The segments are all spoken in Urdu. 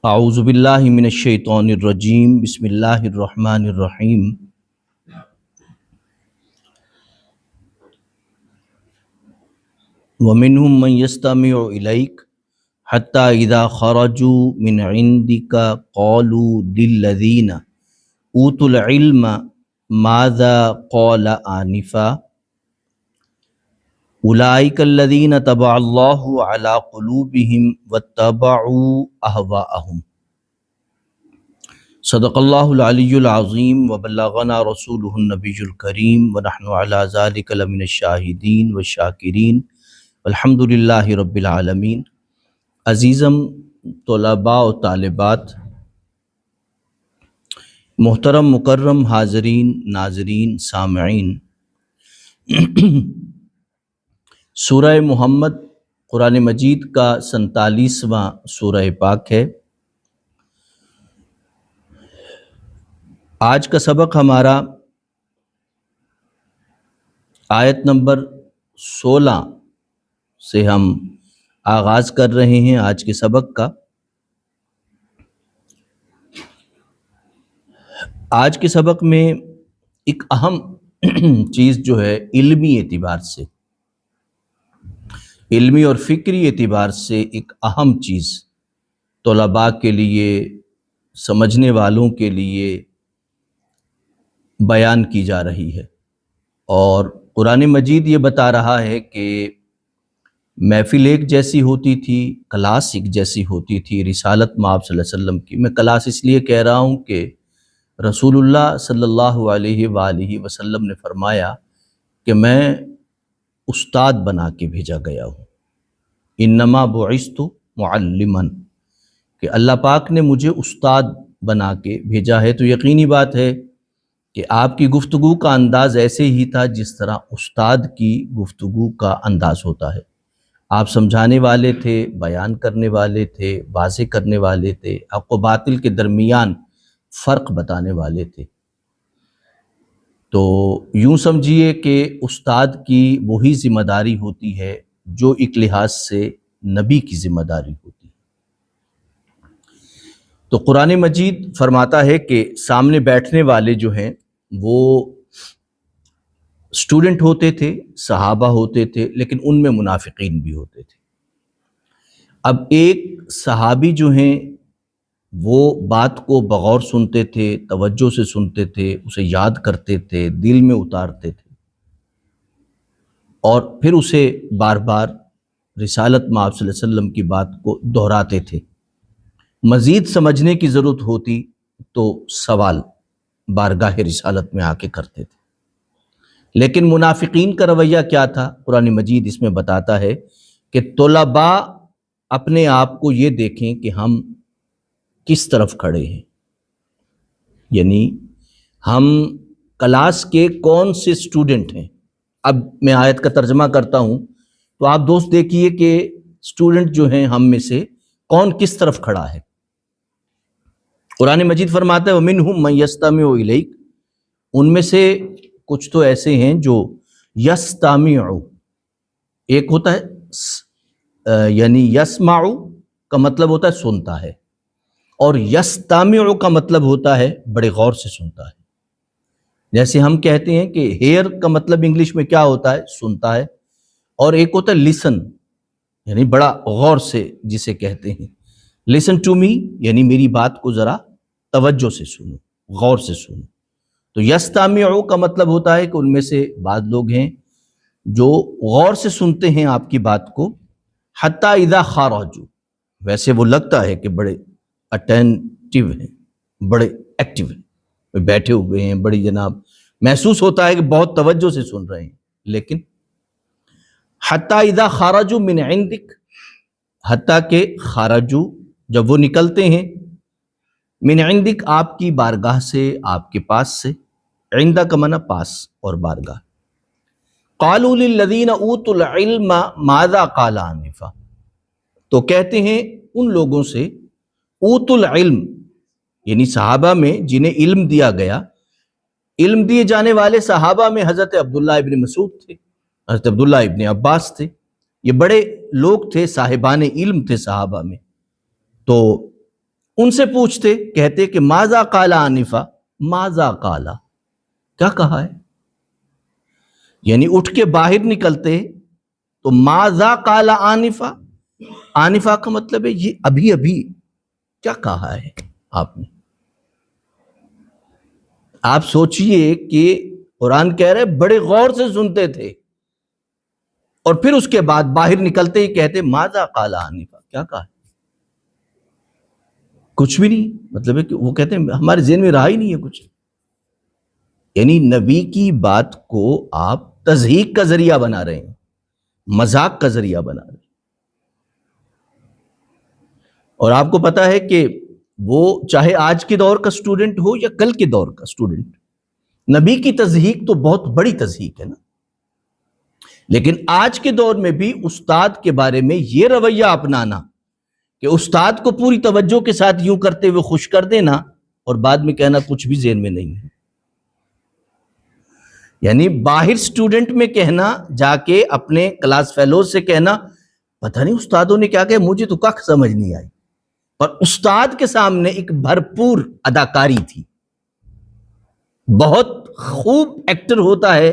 اعوذ باللہ من الشیطان الرجیم بسم اللہ الرحمن الرحیم ومنہم من یستمع الیک حتی اذا خرجوا من عندک قالوا للذین اوتوا العلم ماذا قال آنفا اولئک الذین طبع اللہ علی قلوبہم واتبعوا اہواءہم۔ صدق اللہ العلی العظیم وبلغنا رسولہ النبی الکریم ونحن علی ذلک لمن الشاہدین والشاکرین والحمد للہ رب العالمین۔ عزیزم طلباء و طالبات، محترم مکرم حاضرین ناظرین سامعین، سورہ محمد قرآن مجید کا 47واں سورہ پاک ہے۔ آج کا سبق ہمارا آیت نمبر 16 سے ہم آغاز کر رہے ہیں آج کے سبق کا۔ آج کے سبق میں ایک اہم چیز جو ہے علمی اعتبار سے، علمی اور فکری اعتبار سے ایک اہم چیز طلباء کے لیے، سمجھنے والوں کے لیے بیان کی جا رہی ہے، اور قرآن مجید یہ بتا رہا ہے کہ محفل ایک جیسی ہوتی تھی، کلاس ایک جیسی ہوتی تھی رسالت مآب صلی اللہ علیہ وسلم کی۔ میں کلاس اس لیے کہہ رہا ہوں کہ رسول اللہ صلی اللہ علیہ وآلہ وسلم نے فرمایا کہ میں استاد بنا کے بھیجا گیا ہوں، انما بعثت معلما، کہ اللہ پاک نے مجھے استاد بنا کے بھیجا ہے۔ تو یقینی بات ہے کہ آپ کی گفتگو کا انداز ایسے ہی تھا جس طرح استاد کی گفتگو کا انداز ہوتا ہے۔ آپ سمجھانے والے تھے، بیان کرنے والے تھے، واضح کرنے والے تھے، حق و باطل کے درمیان فرق بتانے والے تھے۔ تو یوں سمجھیے کہ استاد کی وہی ذمہ داری ہوتی ہے جو ایک لحاظ سے نبی کی ذمہ داری ہوتی ہے۔ تو قرآن مجید فرماتا ہے کہ سامنے بیٹھنے والے جو ہیں وہ اسٹوڈنٹ ہوتے تھے، صحابہ ہوتے تھے، لیکن ان میں منافقین بھی ہوتے تھے۔ اب ایک صحابی جو ہیں وہ بات کو بغور سنتے تھے، توجہ سے سنتے تھے، اسے یاد کرتے تھے، دل میں اتارتے تھے، اور پھر اسے بار بار رسالت مآب صلی اللہ علیہ وسلم کی بات کو دہراتے تھے۔ مزید سمجھنے کی ضرورت ہوتی تو سوال بارگاہ رسالت میں آ کے کرتے تھے۔ لیکن منافقین کا رویہ کیا تھا؟ قرآن مجید اس میں بتاتا ہے کہ طلباء اپنے آپ کو یہ دیکھیں کہ ہم کس طرف کھڑے ہیں، یعنی ہم کلاس کے کون سے اسٹوڈنٹ ہیں۔ اب میں آیت کا ترجمہ کرتا ہوں تو آپ دوست دیکھیے کہ اسٹوڈنٹ جو ہیں ہم میں سے کون کس طرف کھڑا ہے۔ قرآن مجید فرماتا ہے وَمِنْهُمْ مَنْ يَسْتَمِعُ إِلَيْكَ، ان میں سے کچھ تو ایسے ہیں جو یستمع، ایک ہوتا ہے یعنی یسمع کا مطلب ہوتا ہے سنتا ہے، اور یستمع کا مطلب ہوتا ہے بڑے غور سے سنتا ہے۔ جیسے ہم کہتے ہیں کہ ہیئر کا مطلب انگلش میں کیا ہوتا ہے؟ سنتا ہے، اور ایک ہوتا ہے لسن، یعنی بڑا غور سے جسے کہتے ہیں لسن ٹو می، یعنی میری بات کو ذرا توجہ سے سنو، غور سے سنو۔ تو یستمع کا مطلب ہوتا ہے کہ ان میں سے بعض لوگ ہیں جو غور سے سنتے ہیں آپ کی بات کو، حتی اذا خرجوا، ویسے وہ لگتا ہے کہ بڑے اٹینٹیو ہیں، بڑے ایکٹیو ہیں، بیٹھے ہوئے ہیں، بڑی جناب محسوس ہوتا ہے کہ بہت توجہ سے سن رہے ہیں، لیکن حتی اذا خرجوا من عندک، حتیٰ کہ خرجوا، جب وہ نکلتے ہیں، من عندک، آپ کی بارگاہ سے، آپ کے پاس سے، عندہ کا معنی پاس اور بارگاہ۔ قالوا للذین اوتوا العلم ماذا قال آنفا، تو کہتے ہیں ان لوگوں سے اوتوا العلم، یعنی صحابہ میں جنہیں علم دیا گیا، علم دیے جانے والے صحابہ میں حضرت عبداللہ ابن مسعود تھے، حضرت عبداللہ ابن عباس تھے، یہ بڑے لوگ تھے، صاحبان علم تھے صحابہ میں۔ تو ان سے پوچھتے، کہتے کہ ماذا قال آنفا، ماذا قال، کیا کہا ہے؟ یعنی اٹھ کے باہر نکلتے تو ماذا قال آنفا، آنفا کا مطلب ہے یہ ابھی ابھی کیا کہا ہے آپ نے۔ آپ سوچئے کہ قرآن کہہ رہے بڑے غور سے سنتے تھے اور پھر اس کے بعد باہر نکلتے ہی کہتے ماذا قال آنفا، کیا کہا ہے؟ کچھ بھی نہیں، مطلب ہے کہ وہ کہتے ہیں ہمارے ذہن میں رہا ہی نہیں ہے کچھ۔ یعنی نبی کی بات کو آپ تضحیک کا ذریعہ بنا رہے ہیں، مذاق کا ذریعہ بنا رہے ہیں۔ اور آپ کو پتا ہے کہ وہ چاہے آج کے دور کا سٹوڈنٹ ہو یا کل کے دور کا سٹوڈنٹ، نبی کی تضحیک تو بہت بڑی تضحیک ہے نا۔ لیکن آج کے دور میں بھی استاد کے بارے میں یہ رویہ اپنانا کہ استاد کو پوری توجہ کے ساتھ یوں کرتے ہوئے خوش کر دینا اور بعد میں کہنا کچھ بھی ذہن میں نہیں ہے، یعنی باہر سٹوڈنٹ میں کہنا، جا کے اپنے کلاس فیلوز سے کہنا پتہ نہیں استادوں نے کیا کہا مجھے تو کخ سمجھ نہیں آئی، پر استاد کے سامنے ایک بھرپور اداکاری تھی۔ بہت خوب ایکٹر ہوتا ہے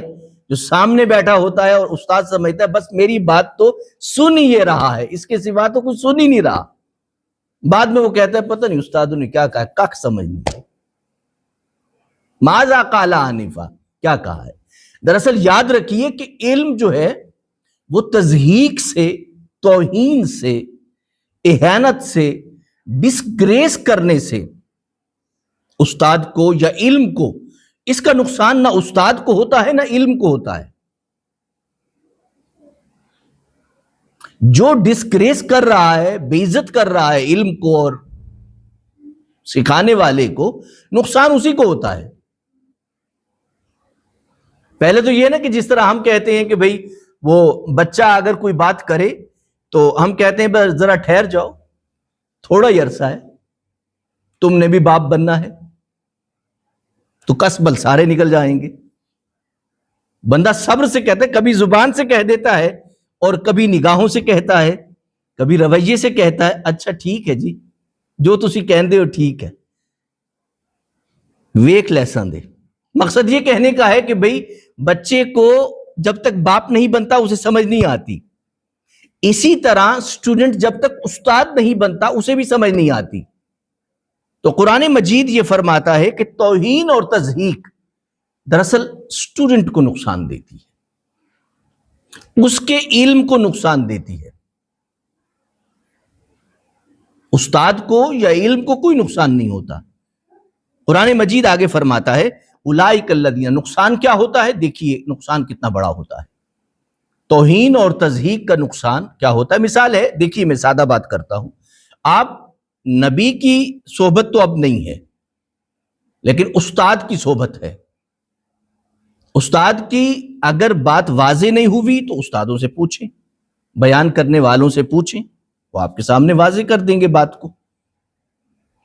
جو سامنے بیٹھا ہوتا ہے اور استاد سمجھتا ہے بس میری بات تو سن ہی رہا ہے، اس کے سوا تو کچھ سن ہی نہیں رہا، بعد میں وہ کہتا ہے پتہ نہیں استادوں نے کیا کہا، کخ سمجھ نہیں آئی۔ ماذا قال آنفا، کیا کہا ہے؟ دراصل یاد رکھیے کہ علم جو ہے وہ تضحیک سے، توہین سے، اہانت سے، ڈسگریس کرنے سے استاد کو یا علم کو، اس کا نقصان نہ استاد کو ہوتا ہے نہ علم کو ہوتا ہے۔ جو ڈسگریس کر رہا ہے، بے عزت کر رہا ہے علم کو اور سکھانے والے کو، نقصان اسی کو ہوتا ہے۔ پہلے تو یہ نا کہ جس طرح ہم کہتے ہیں کہ بھئی وہ بچہ اگر کوئی بات کرے تو ہم کہتے ہیں بس ذرا ٹھہر جاؤ، تھوڑا ہی عرصہ ہے، تم نے بھی باپ بننا ہے، تو کس بل سارے نکل جائیں گے۔ بندہ صبر سے کہتا ہے، کبھی زبان سے کہہ دیتا ہے اور کبھی نگاہوں سے کہتا ہے، کبھی رویے سے کہتا ہے اچھا ٹھیک ہے جی جو تسی کہندے ہو ٹھیک ہے، ویک لیسن دے۔ مقصد یہ کہنے کا ہے کہ بھئی بچے کو جب تک باپ نہیں بنتا اسے سمجھ نہیں آتی، اسی طرح سٹوڈنٹ جب تک استاد نہیں بنتا اسے بھی سمجھ نہیں آتی۔ تو قرآن مجید یہ فرماتا ہے کہ توہین اور تضحیک دراصل سٹوڈنٹ کو نقصان دیتی ہے، اس کے علم کو نقصان دیتی ہے۔ استاد کو یا علم کو کوئی نقصان نہیں ہوتا۔ قرآن مجید آگے فرماتا ہے اولئک الذین، نقصان کیا ہوتا ہے؟ دیکھیے نقصان کتنا بڑا ہوتا ہے۔ توہین اور تضحیک کا نقصان کیا ہوتا ہے؟ مثال ہے، دیکھیے میں سادہ بات کرتا ہوں، آپ نبی کی صحبت تو اب نہیں ہے لیکن استاد کی صحبت ہے۔ استاد کی اگر بات واضح نہیں ہوئی تو استادوں سے پوچھیں، بیان کرنے والوں سے پوچھیں، وہ آپ کے سامنے واضح کر دیں گے بات کو۔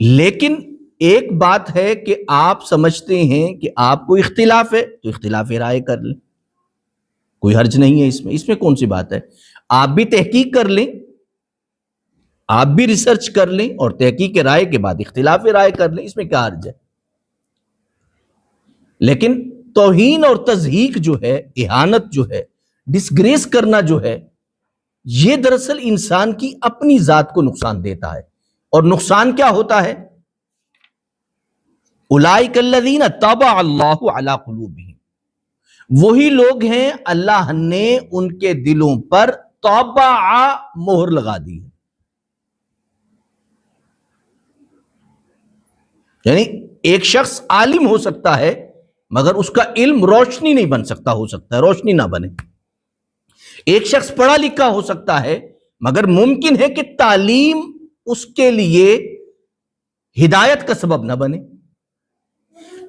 لیکن ایک بات ہے کہ آپ سمجھتے ہیں کہ آپ کو اختلاف ہے تو اختلاف رائے کر لیں، کوئی حرج نہیں ہے اس میں کون سی بات ہے؟ آپ بھی تحقیق کر لیں، آپ بھی ریسرچ کر لیں اور تحقیق رائے کے بعد اختلاف رائے کر لیں، اس میں کیا حرج ہے؟ لیکن توہین اور تضحیک جو ہے، اہانت جو ہے، ڈسگریس کرنا جو ہے، یہ دراصل انسان کی اپنی ذات کو نقصان دیتا ہے۔ اور نقصان کیا ہوتا ہے؟ اولئک الذین طبع اللہ علی قلوبہم، وہی لوگ ہیں اللہ نے ان کے دلوں پر طبع مہر لگا دی ہے۔ یعنی ایک شخص عالم ہو سکتا ہے مگر اس کا علم روشنی نہیں بن سکتا، ہو سکتا ہے روشنی نہ بنے۔ ایک شخص پڑھا لکھا ہو سکتا ہے مگر ممکن ہے کہ تعلیم اس کے لیے ہدایت کا سبب نہ بنے۔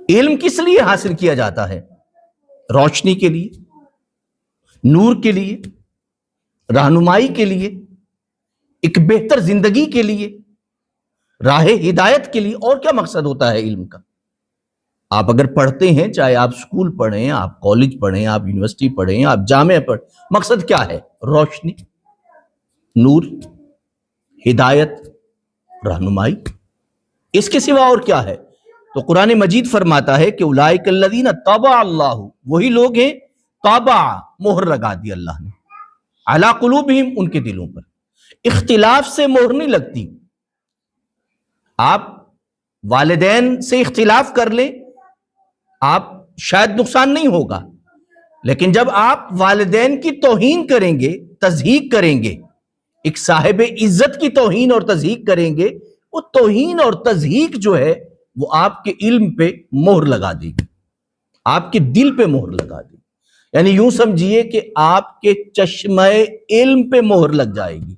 علم کس لیے حاصل کیا جاتا ہے؟ روشنی کے لیے، نور کے لیے، رہنمائی کے لیے، ایک بہتر زندگی کے لیے، راہ ہدایت کے لیے۔ اور کیا مقصد ہوتا ہے علم کا؟ آپ اگر پڑھتے ہیں، چاہے آپ سکول پڑھیں، آپ کالج پڑھیں، آپ یونیورسٹی پڑھیں، آپ جامعہ پڑھیں، مقصد کیا ہے؟ روشنی، نور، ہدایت، رہنمائی۔ اس کے سوا اور کیا ہے؟ تو قرآن مجید فرماتا ہے کہ اولئک الذین طبع اللہ، وہی لوگ ہیں طبع، مہر لگا دی اللہ نے، علی قلوبہم، ان کے دلوں پر۔ اختلاف سے مہر نہیں لگتی۔ آپ والدین سے اختلاف کر لیں، آپ شاید نقصان نہیں ہوگا، لیکن جب آپ والدین کی توہین کریں گے، تضحیک کریں گے، ایک صاحب عزت کی توہین اور تضحیک کریں گے، وہ توہین اور تضحیک جو ہے وہ آپ کے علم پہ مہر لگا دے گی، آپ کے دل پہ مہر لگا دے گی۔ یعنی یوں سمجھیے کہ آپ کے چشمہ علم پہ مہر لگ جائے گی۔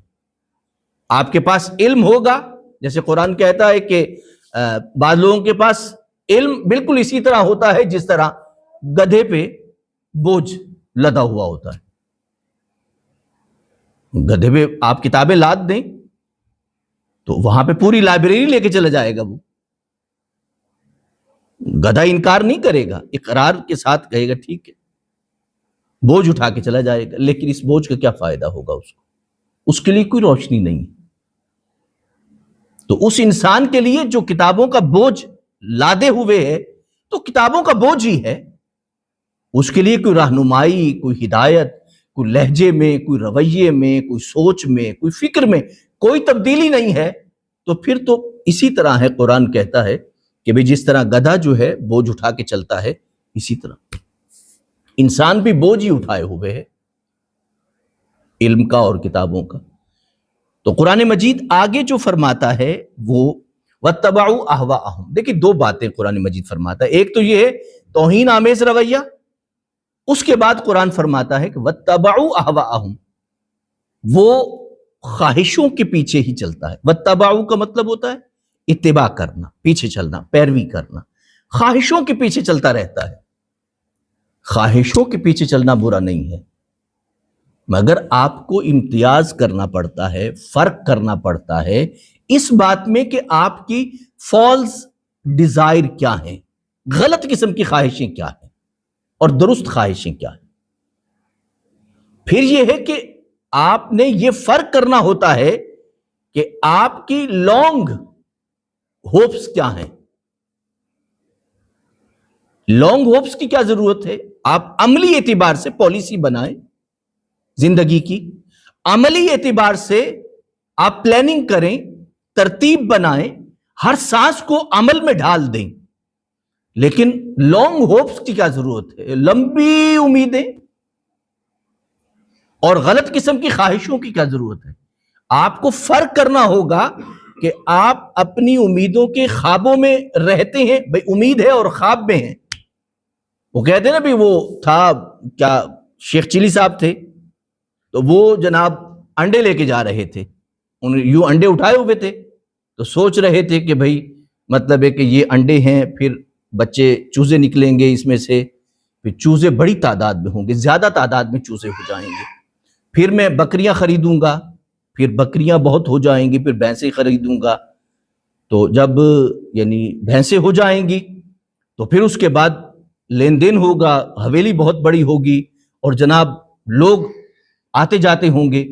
آپ کے پاس علم ہوگا، جیسے قرآن کہتا ہے کہ بعض لوگوں کے پاس علم بالکل اسی طرح ہوتا ہے جس طرح گدھے پہ بوجھ لدا ہوا ہوتا ہے۔ گدھے پہ آپ کتابیں لاد دیں تو وہاں پہ پوری لائبریری لے کے چلا جائے گا، وہ گدھا انکار نہیں کرے گا، اقرار کے ساتھ کہے گا ٹھیک ہے، بوجھ اٹھا کے چلا جائے گا، لیکن اس بوجھ کا کیا فائدہ ہوگا اس کو؟ اس کے لیے کوئی روشنی نہیں۔ تو اس انسان کے لیے جو کتابوں کا بوجھ لادے ہوئے ہے تو کتابوں کا بوجھ ہی ہے، اس کے لیے کوئی رہنمائی، کوئی ہدایت، کوئی لہجے میں، کوئی رویے میں، کوئی سوچ میں، کوئی فکر میں کوئی تبدیلی نہیں ہے، تو پھر تو اسی طرح ہے۔ قرآن کہتا ہے کہ بھئی جس طرح گدھا جو ہے بوجھ اٹھا کے چلتا ہے، اسی طرح انسان بھی بوجھ ہی اٹھائے ہوئے ہے، علم کا اور کتابوں کا۔ تو قرآن مجید آگے جو فرماتا ہے وہ وَاتَّبَعُوا أَهْوَاءَهُمْ۔ دیکھیں دو باتیں قرآن مجید فرماتا ہے، ایک تو یہ ہے توہین آمیز رویہ، اس کے بعد قرآن فرماتا ہے کہ وَاتَّبَعُوا أَهْوَاءَهُمْ، وہ خواہشوں کے پیچھے ہی چلتا ہے۔ وَاتَّبَعُوا کا مطلب ہوتا ہے اتباع کرنا، پیچھے چلنا، پیروی کرنا، خواہشوں کے پیچھے چلتا رہتا ہے۔ خواہشوں کے پیچھے چلنا برا نہیں ہے، مگر آپ کو امتیاز کرنا پڑتا ہے، فرق کرنا پڑتا ہے اس بات میں کہ آپ کی فالس ڈیزائر کیا ہیں، غلط قسم کی خواہشیں کیا ہیں اور درست خواہشیں کیا ہیں۔ پھر یہ ہے کہ آپ نے یہ فرق کرنا ہوتا ہے کہ آپ کی لانگ ہوپس کیا ہیں۔ لانگ ہوپس کی کیا ضرورت ہے؟ آپ عملی اعتبار سے پالیسی بنائیں زندگی کی، عملی اعتبار سے آپ پلاننگ کریں، ترتیب بنائیں، ہر سانس کو عمل میں ڈال دیں، لیکن لانگ ہوپس کی کیا ضرورت ہے؟ لمبی امیدیں اور غلط قسم کی خواہشوں کی کیا ضرورت ہے؟ آپ کو فرق کرنا ہوگا کہ آپ اپنی امیدوں کے خوابوں میں رہتے ہیں، بھئی امید ہے اور خواب میں ہیں۔ وہ کہتے ہیں نا بھی وہ تھا کیا، شیخ چلی صاحب تھے، تو وہ جناب انڈے لے کے جا رہے تھے، یوں انڈے اٹھائے ہوئے تھے، تو سوچ رہے تھے کہ بھئی مطلب ہے کہ یہ انڈے ہیں، پھر بچے چوزے نکلیں گے اس میں سے، پھر چوزے بڑی تعداد میں ہوں گے، زیادہ تعداد میں چوزے ہو جائیں گے، پھر میں بکریاں خریدوں گا، پھر بکریاں بہت ہو جائیں گی، پھر بھینسیں خریدوں گا، تو جب یعنی بھینسیں ہو جائیں گی تو پھر اس کے بعد لین دین ہوگا، حویلی بہت بڑی ہوگی، اور جناب لوگ آتے جاتے ہوں گے،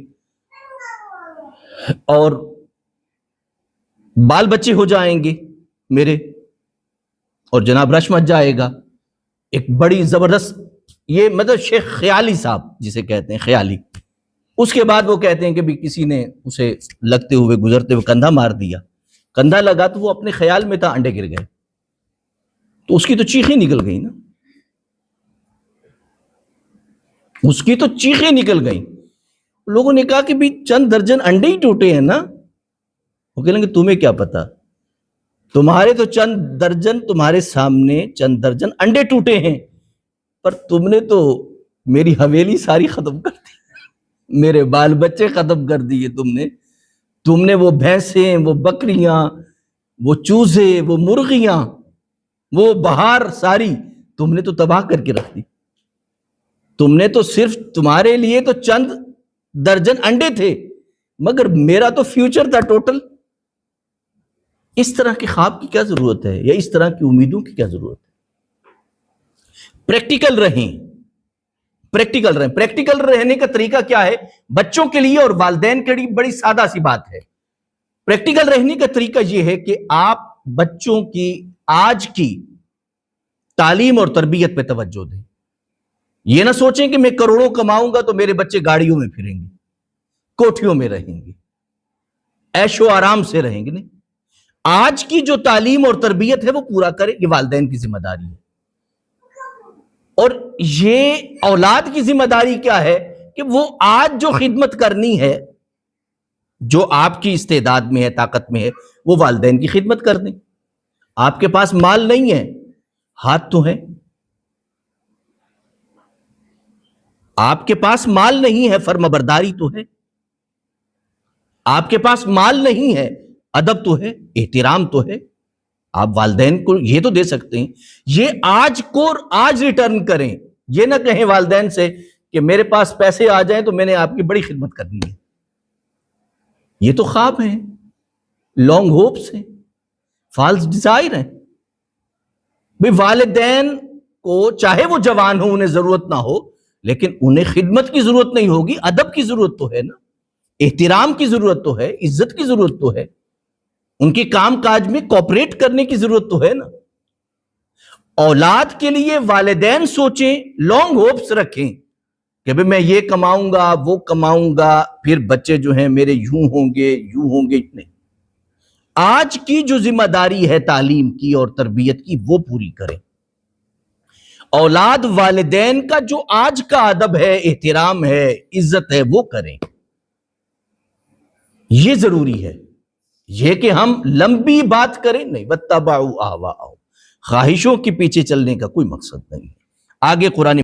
اور بال بچے ہو جائیں گے میرے، اور جناب رش مچ جائے گا، ایک بڑی زبردست، یہ مطلب شیخ خیالی صاحب جسے کہتے ہیں، خیالی۔ اس کے بعد وہ کہتے ہیں کہ بھی کسی نے اسے لگتے ہوئے گزرتے ہوئے کندھا مار دیا، کندھا لگا تو وہ اپنے خیال میں تھا، انڈے گر گئے، تو اس کی تو چیخیں نکل گئی نا، اس کی تو چیخیں نکل گئیں۔ لوگوں نے کہا کہ بھی چند درجن انڈے ہی ٹوٹے ہیں نا، وہ کہیں گے تمہیں کیا پتا، تمہارے تو چند درجن، تمہارے سامنے چند درجن انڈے ٹوٹے ہیں، پر تم نے تو میری حویلی ساری ختم کر دی، میرے بال بچے ختم کر دیے تم نے وہ بھینسیں، وہ بکریاں، وہ چوزے، وہ مرغیاں، وہ بہار ساری تم نے تو تباہ کر کے رکھ دی۔ تم نے تو صرف تمہارے لیے تو چند درجن انڈے تھے، مگر میرا تو فیوچر تھا ٹوٹل۔ اس طرح کے خواب کی کیا ضرورت ہے، یا اس طرح کی امیدوں کی کیا ضرورت ہے؟ پریکٹیکل رہیں، پریکٹیکل رہنے کا طریقہ کیا ہے؟ بچوں کے لیے اور والدین کے لیے بڑی سادہ سی بات ہے۔ پریکٹیکل رہنے کا طریقہ یہ ہے کہ آپ بچوں کی آج کی تعلیم اور تربیت پہ توجہ دیں. یہ نہ سوچیں کہ میں کروڑوں کماؤں گا تو میرے بچے گاڑیوں میں پھریں گے، کوٹھیوں میں رہیں گے، عیش و آرام سے رہیں گے. نہیں، آج کی جو تعلیم اور تربیت ہے وہ پورا کریں. یہ والدین کی ذمہ داری ہے. اور یہ اولاد کی ذمہ داری کیا ہے کہ وہ آج جو خدمت کرنی ہے، جو آپ کی استعداد میں ہے، طاقت میں ہے، وہ والدین کی خدمت کر دیں. آپ کے پاس مال نہیں ہے، ہاتھ تو ہے. آپ کے پاس مال نہیں ہے، فرمانبرداری تو ہے. آپ کے پاس مال نہیں ہے، ادب تو ہے، احترام تو ہے. آپ والدین کو یہ تو دے سکتے ہیں. یہ آج کو آج ریٹرن کریں. یہ نہ کہیں والدین سے کہ میرے پاس پیسے آ جائیں تو میں نے آپ کی بڑی خدمت کرنی ہے. یہ تو خواب ہیں، لانگ ہوپس ہیں، فالس ڈیزائر ہیں. بھئی والدین کو چاہے وہ جوان ہو، انہیں ضرورت نہ ہو، لیکن انہیں خدمت کی ضرورت نہیں ہوگی، ادب کی ضرورت تو ہے نا، احترام کی ضرورت تو ہے، عزت کی ضرورت تو ہے، ان کے کام کاج میں کوپریٹ کرنے کی ضرورت تو ہے نا. اولاد کے لیے والدین سوچیں، لانگ ہوپس رکھیں کہ میں یہ کماؤں گا، وہ کماؤں گا، پھر بچے جو ہیں میرے یوں ہوں گے، یوں ہوں گے. نہیں، آج کی جو ذمہ داری ہے تعلیم کی اور تربیت کی وہ پوری کریں. اولاد والدین کا جو آج کا ادب ہے، احترام ہے، عزت ہے، وہ کریں. یہ ضروری ہے. یہ کہ ہم لمبی بات کریں نہیں. وَاتَّبَعُوا أَهْوَاءَهُمْ، خواہشوں کے پیچھے چلنے کا کوئی مقصد نہیں. آگے قرآن